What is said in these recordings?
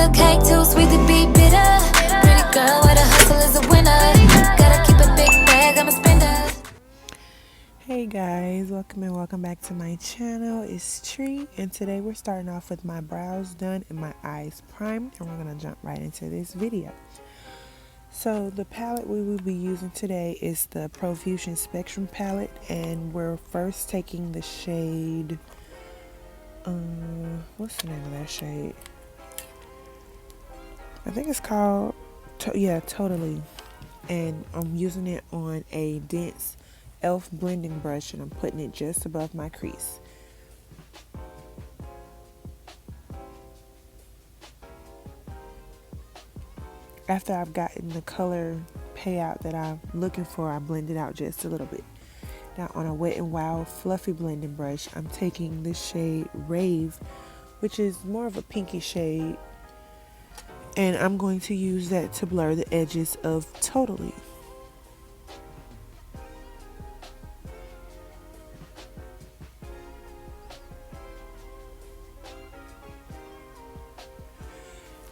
the cake, too sweet to be bitter. Pretty girl, where the hustle is a winner. Gotta keep a big bag, I'm a spender. Hey guys, welcome back to my channel. It's Tree, and today we're starting off with my brows done and my eyes primed, and we're gonna jump right into this video. So the palette we will be using today is the Profusion Spectrum palette, and we're first taking the shade, what's the name of that shade? I think it's called, Totally, and I'm using it on a dense e.l.f. blending brush, and I'm putting it just above my crease. After I've gotten the color payout that I'm looking for, I blend it out just a little bit. Now on a Wet n Wild fluffy blending brush, I'm taking the shade Rave, which is more of a pinky shade, and I'm going to use that to blur the edges of Totally.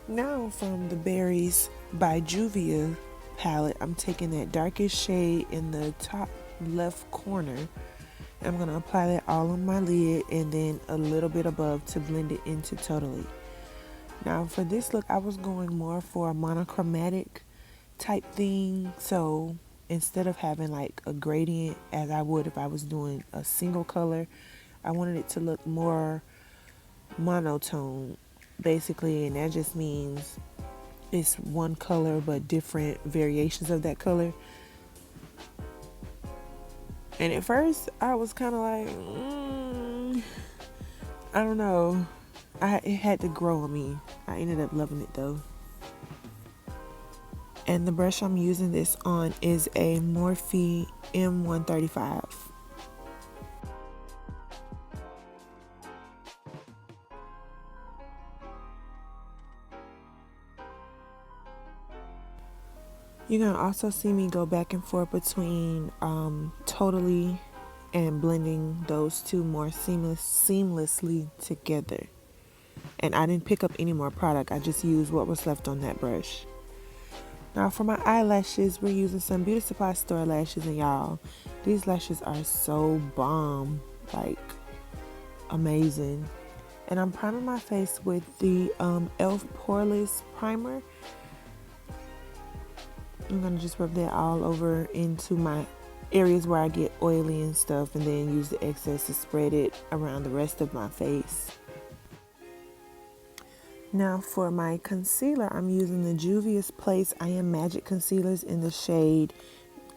Now from the Berries by Juvia palette, I'm taking that darkest shade in the top left corner. I'm going to apply that all on my lid and then a little bit above to blend it into Totally. Now for this look, I was going more for a monochromatic type thing. So instead of having like a gradient as I would if I was doing a single color, I wanted it to look more monotone basically, and that just means it's one color but different variations of that color. And at first I was kind of like, I don't know, it had to grow on me. I ended up loving it though. And the brush I'm using this on is a Morphe M135. You're going to also see me go back and forth between Totally and blending those two more seamlessly together. And I didn't pick up any more product. I just used what was left on that brush. Now for my eyelashes, we're using some Beauty Supply Store lashes, and y'all, these lashes are so bomb, like amazing. And I'm priming my face with the e.l.f. Poreless Primer. I'm going to just rub that all over into my areas where I get oily and stuff, and then use the excess to spread it around the rest of my face. Now for my concealer, I'm using the Juvia's Place I Am Magic concealers in the shade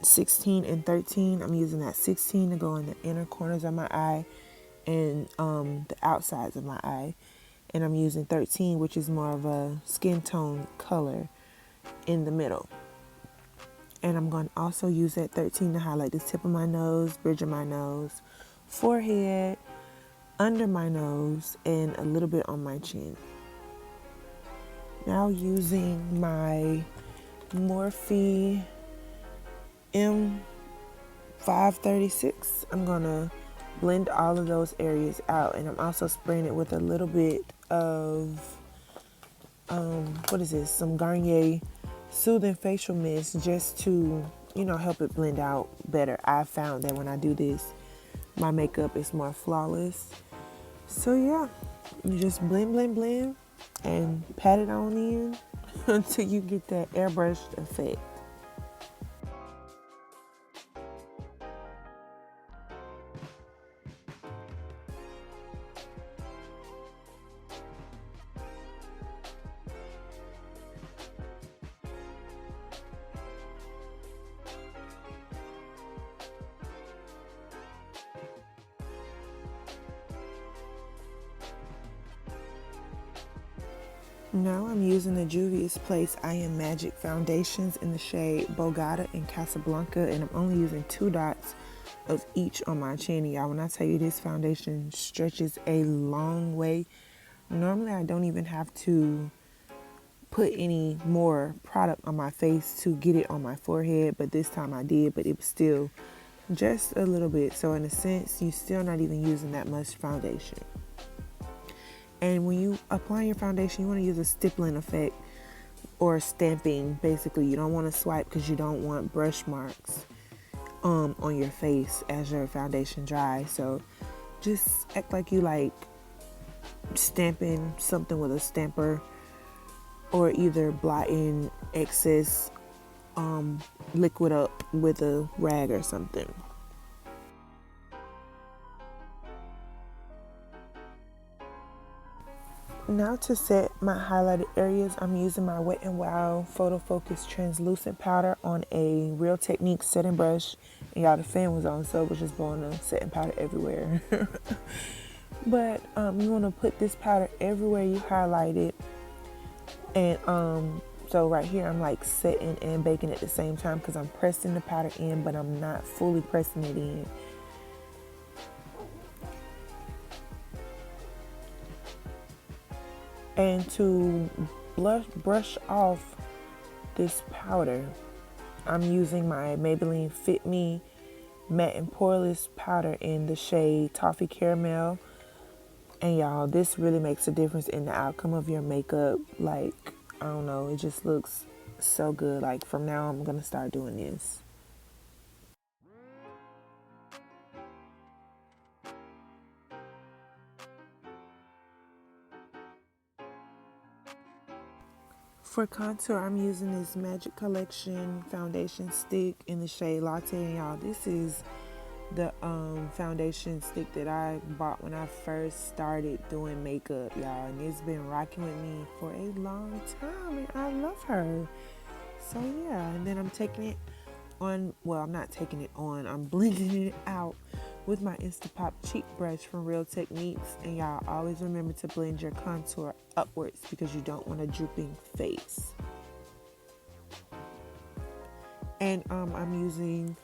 16 and 13. I'm using that 16 to go in the inner corners of my eye and the outsides of my eye. And I'm using 13, which is more of a skin tone color, in the middle. And I'm going to also use that 13 to highlight the tip of my nose, bridge of my nose, forehead, under my nose, and a little bit on my chin. Now using my Morphe M536, I'm going to blend all of those areas out. And I'm also spraying it with a little bit of, some Garnier Soothing Facial Mist, just to, help it blend out better. I found that when I do this, my makeup is more flawless. So yeah, you just blend, and pat it on in until you get that airbrushed effect. Now I'm using the Juvia's Place I Am Magic foundations in the shade Bogota and Casablanca, and I'm only using 2 dots of each on my chin. Y'all, when I tell you this foundation stretches a long way, normally I don't even have to put any more product on my face to get it on my forehead, but this time I did, but it was still just a little bit. So in a sense, you're still not even using that much foundation. And when you apply your foundation, you want to use a stippling effect or stamping. Basically, you don't want to swipe because you don't want brush marks on your face as your foundation dries. So just act like you like stamping something with a stamper, or either blotting excess liquid up with a rag or something. Now to set my highlighted areas, I'm using my Wet n Wild Photo Focus translucent powder on a Real Techniques setting brush. And y'all, the fan was on, so it was just blowing the setting powder everywhere. But you want to put this powder everywhere you highlight it. And so right here, I'm like setting and baking at the same time because I'm pressing the powder in, but I'm not fully pressing it in. And to brush off this powder, I'm using my Maybelline Fit Me Matte and Poreless powder in the shade Toffee Caramel. And y'all, this really makes a difference in the outcome of your makeup. Like, I don't know, it just looks so good. Like, from now on, I'm gonna start doing this. For contour, I'm using this Magic Collection foundation stick in the shade Latte. And y'all, this is the foundation stick that I bought when I first started doing makeup, y'all. And it's been rocking with me for a long time. And I love her. So yeah, and then I'm taking it on, well, I'm not taking it on, I'm blending it out with my Instapop cheek brush from Real Techniques. And y'all, always remember to blend your contour upwards because you don't want a drooping face. And I'm using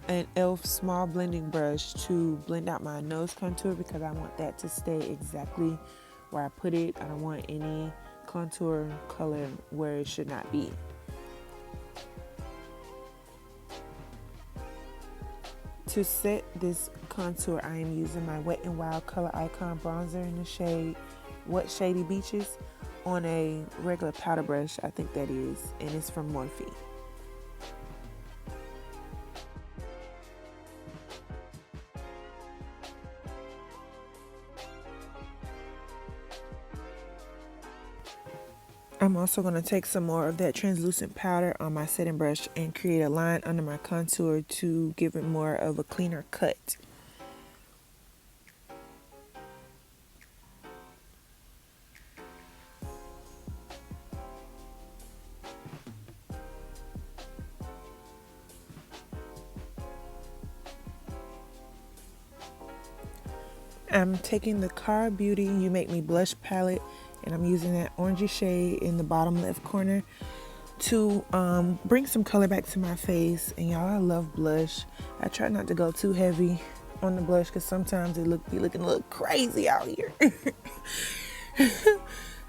an e.l.f. small blending brush to blend out my nose contour because I want that to stay exactly where I put it. I don't want any contour color where it should not be. To set this contour, I am using my Wet n Wild Color Icon bronzer in the shade What Shady Beaches on a regular powder brush, I think that is, and it's from Morphe. I'm also going to take some more of that translucent powder on my setting brush and create a line under my contour to give it more of a cleaner cut. I'm taking the Cara Beauty You Make Me Blush palette, and I'm using that orangey shade in the bottom left corner to bring some color back to my face. And y'all, I love blush. I try not to go too heavy on the blush because sometimes it be looking a little crazy out here.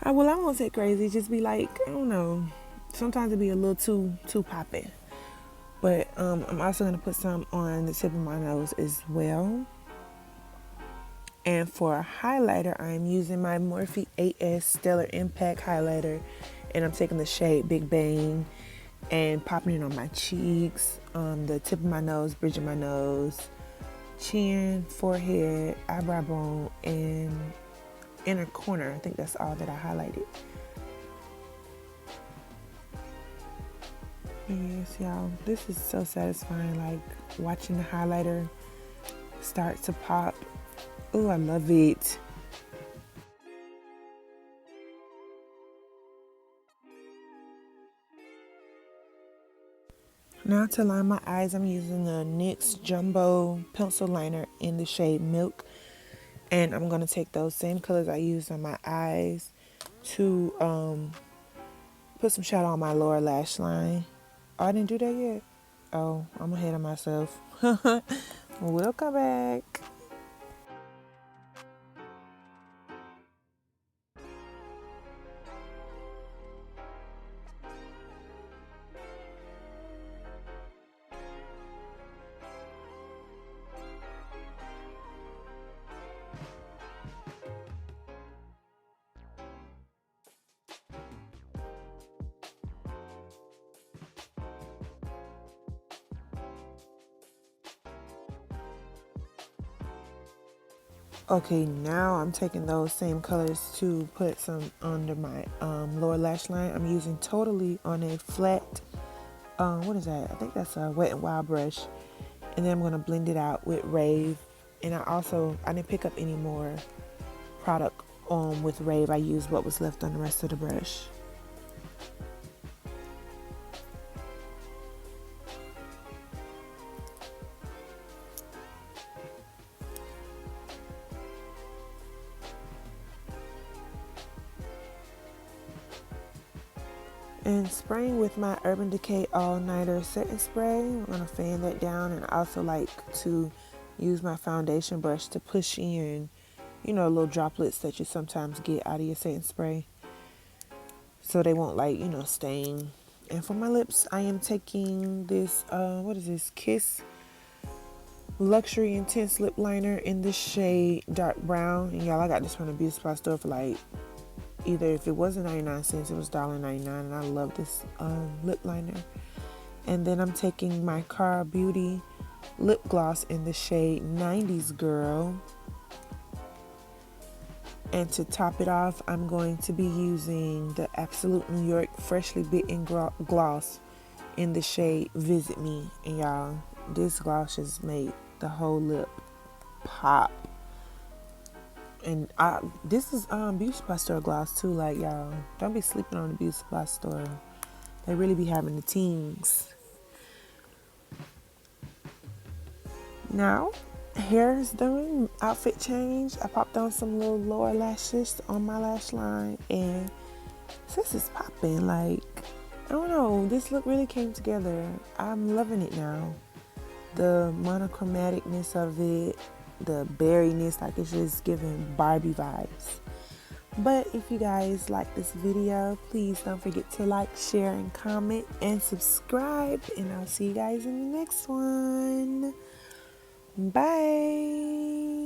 I won't say crazy, just be like, I don't know, sometimes it be a little too poppy. But I'm also going to put some on the tip of my nose as well. And for a highlighter, I'm using my Morphe 8S Stellar Impact highlighter, and I'm taking the shade Big Bang and popping it on my cheeks, the tip of my nose, bridge of my nose, chin, forehead, eyebrow bone, and inner corner. I think that's all that I highlighted. Yes, y'all, this is so satisfying, like watching the highlighter start to pop. Oh, I love it. Now to line my eyes, I'm using the NYX Jumbo Pencil Liner in the shade Milk. And I'm going to take those same colors I used on my eyes to put some shadow on my lower lash line. Oh, I didn't do that yet? Oh, I'm ahead of myself. We'll come back. Okay, now I'm taking those same colors to put some under my lower lash line. I'm using Totally on a flat, what is that? I think that's a Wet n Wild brush. And then I'm going to blend it out with Rave. And I didn't pick up any more product with Rave. I used what was left on the rest of the brush. And spraying with my Urban Decay All Nighter setting spray. I'm going to fan that down, and I also like to use my foundation brush to push in, you know, little droplets that you sometimes get out of your setting spray, so they won't, like, you know, stain. And for my lips, I am taking this, what is this? Kiss Luxury Intense Lip Liner in the shade Dark Brown. And y'all, I got this from the beauty supply store for like, either if it wasn't 99 cents, it was $1.99, and I love this lip liner. And then I'm taking my Cara Beauty lip gloss in the shade 90s Girl. And to top it off, I'm going to be using the Absolute New York Freshly Bitten gloss in the shade Visit Me. And y'all, this gloss just made the whole lip pop. And this is beauty supply store gloss too. Like, y'all, don't be sleeping on the beauty supply store. They really be having the teens. Now, hair is done. Outfit change. I popped on some little lower lashes on my lash line, and sis is popping. Like, I don't know. This look really came together. I'm loving it now. The monochromaticness of it, the berryness, like it's just giving Barbie vibes. But if you guys like this video, please don't forget to like, share, and comment, and subscribe. And I'll see you guys in the next one. Bye.